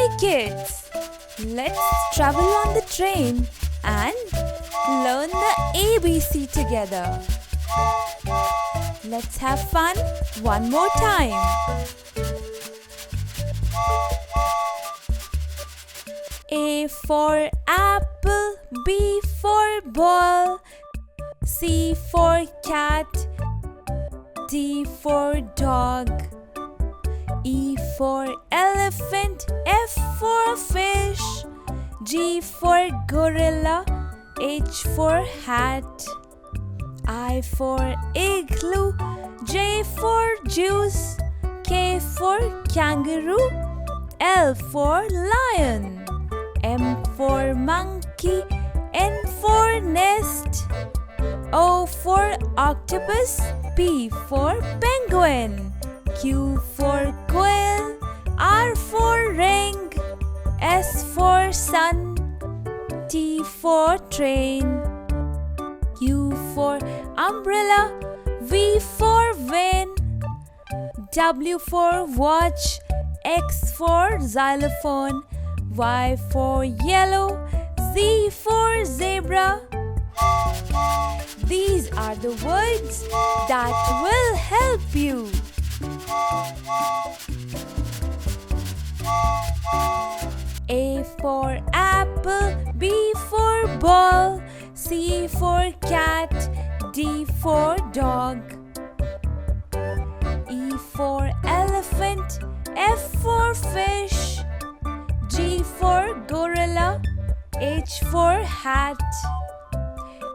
Hey kids, let's travel on the train and learn the ABC together. Let's have fun one more time. A for apple, B for ball, C for cat, D for dog, E for elephant, F for fish, G for gorilla, H for hat, I for igloo, J for juice, K for kangaroo, L for lion, M for monkey, N for nest, O for octopus, P for penguin, Q for quail, R for ring, S for sun, T for train, U for umbrella, V for win, W for watch, X for xylophone, Y for yellow, Z for zebra. These are the words that will help you. A for apple, B for ball, C for cat, D for dog, E for elephant, F for fish, G for gorilla, H for hat,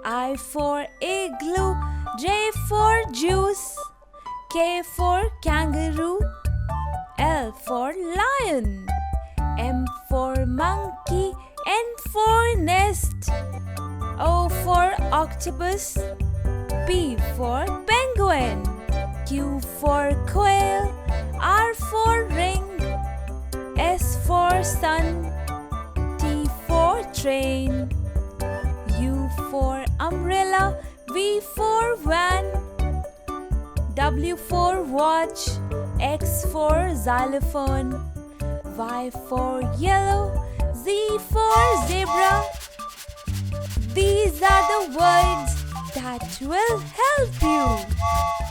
I for igloo, J for juice, K for kangaroo, L for lion, M for monkey, N for nest, O for octopus, P for penguin, Q for quail, R for ring, S for sun, T for train, U for umbrella, V for van, W for watch, X for xylophone, Y for yellow, Z for zebra. These are the words that will help you.